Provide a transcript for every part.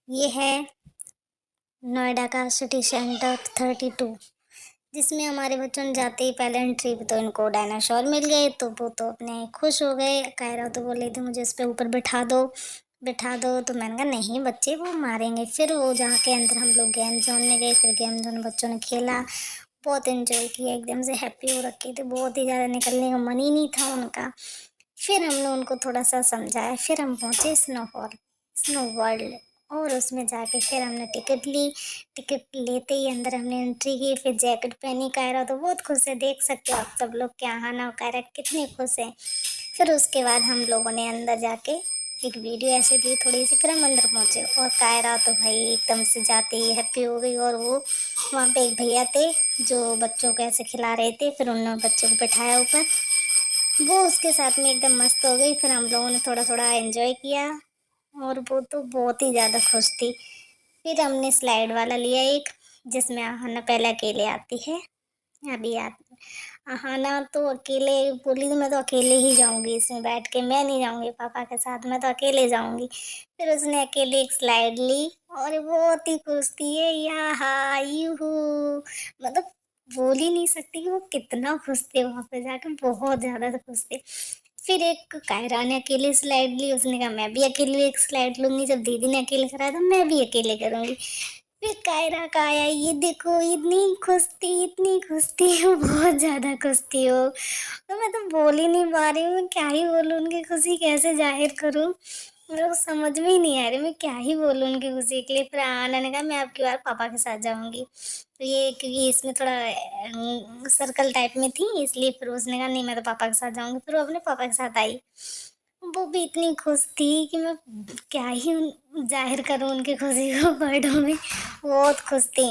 ये है नोएडा का सिटी सेंटर 32, जिसमें हमारे बच्चों ने जाते ही पहले एंट्री पे तो इनको डायनासोर मिल गए, तो वो तो अपने खुश हो गए। कायरा तो बोल रही थी मुझे इस पे ऊपर बिठा दो, तो मैंने कहा नहीं बच्चे वो मारेंगे। फिर वो जाके अंदर हम लोग गेम जोन में गए, फिर गेम जोन बच्चों ने खेला, बहुत एंजॉय किया, एकदम से हैप्पी हो रखे थे, बहुत ही ज़्यादा निकलने का मन ही नहीं था उनका। फिर हमने उनको थोड़ा-सा समझाया, फिर हम पहुँचे स्नो वर्ल्ड, और उसमें जाके फिर हमने टिकट ली। टिकट लेते ही अंदर हमने एंट्री की, फिर जैकेट पहनी, कायरा तो बहुत खुश है, देख सकते हो आप सब लोग कि अहाना और कायरा कितने खुश हैं। फिर उसके बाद हम लोगों ने अंदर जाके एक वीडियो ऐसे ली थोड़ी-सी, फिर हम अंदर पहुँचे, और कायरा तो भाई एकदम से जाते ही हैप्पी हो गई, और वो वहाँ पे एक भैया थे, जो बच्चों को ऐसे खिला रहे थे, फिर उन्होंने बच्चों को बिठाया ऊपर। वो उसके साथ में एकदम मस्त हो गई, फिर हम लोगों ने थोड़ा-थोड़ा एन्जॉय किया, और वो तो बहुत ही ज़्यादा खुश थी। फिर हमने स्लाइड वाला लिया एक, जिसमें अहाना पहले अकेले आती है, अभी अहाना तो अकेले बोली मैं तो अकेले ही जाऊँगी इसमें बैठ के, मैं नहीं जाऊँगी पापा के साथ, मैं तो अकेले जाऊँगी। फिर उसने अकेले एक स्लाइड ली, और बहुत ही खुश थी ये, याहा! यूहू! मतलब बोल ही नहीं सकती कि वो कितना खुश थे वहाँ पे जाके, बहुत ज़्यादा खुश थे। फिर एक कायरा ने अकेले स्लाइड ली, उसने कहा मैं भी अकेले एक स्लाइड लूँगी, जब दीदी ने अकेले कराया तो मैं भी अकेले करूँगी। फिर कायरा का आया, ये देखो इतनी खुश थी वो, बहुत ज़्यादा खुश थी वो। तो मैं तो बोल ही नहीं पा रही हूँ, मैं क्या ही बोलूँ, उनकी खुशी कैसे ज़ाहिर करूँ? मेरे को समझ में ही नहीं आ रही, मैं क्या ही बोलूँ उनकी खुशी के लिए। फिर आना ने कहा मैं अब की बार पापा के साथ जाऊँगी। तो ये क्योंकि इसमें थोड़ा सर्कल टाइप में थी, इसलिए फिर उसने कहा नहीं मैं तो पापा के साथ जाऊँगी, फिर वो अपने पापा के साथ आई। वो भी इतनी खुश थी कि मैं क्या ही ज़ाहिर करूँ उनकी खुशी को वर्डों में, बहुत खुश थी।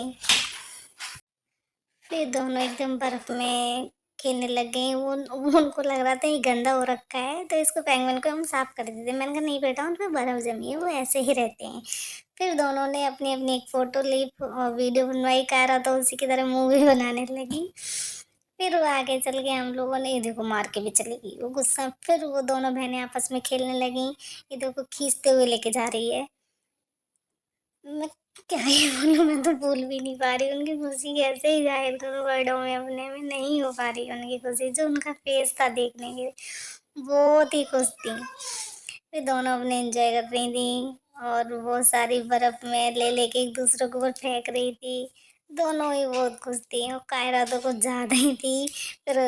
फिर दोनों एकदम बर्फ में खेलने लग गई। वो उनको लग रहा था ये गंदा हो रखा है, तो इसको पेंगुइन को हम साफ कर देते। मैंने कहा नहीं बेटा उन पे बर्फ जमी है, वो ऐसे ही रहते हैं। फिर दोनों ने अपनी अपनी एक फोटो ली और वीडियो बनवाई, कायरा तो उसी की तरह मूवी बनाने लगी। फिर वो आगे चल के हम लोगों ने ये देखो मार के भी चली गई वो गुस्सा। फिर वो दोनों बहनें आपस में खेलने लगी, ये देखो खींचते हुए लेके जा रही है। मैं क्या ही बोलूँ, मैं तो बोल भी नहीं पा रही, उनकी खुशी कैसे ही ज़ाहिर करूँ वर्डों में अपने में, नहीं हो पा रही उनकी खुशी, जो उनका फेस था देखने के, बहुत ही खुश थी। फिर दोनों अपने एंजॉय कर रही थी, और वो सारी बर्फ़ में ले लेके एक दूसरे के ऊपर फेंक रही थी। दोनों ही बहुत खुश थी, और कायरा तो कुछ ज़्यादा ही थी। फिर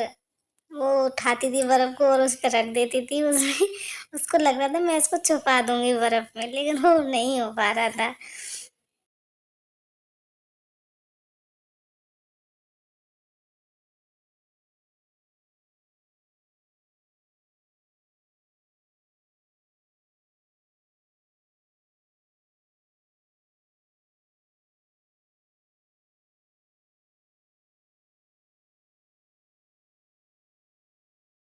वो उठाती थी बर्फ़ को और उस पे रख देती थी, उसमें उसको लग रहा था मैं इसको छुपा दूँगी बर्फ़ में, लेकिन वो नहीं हो पा रहा था।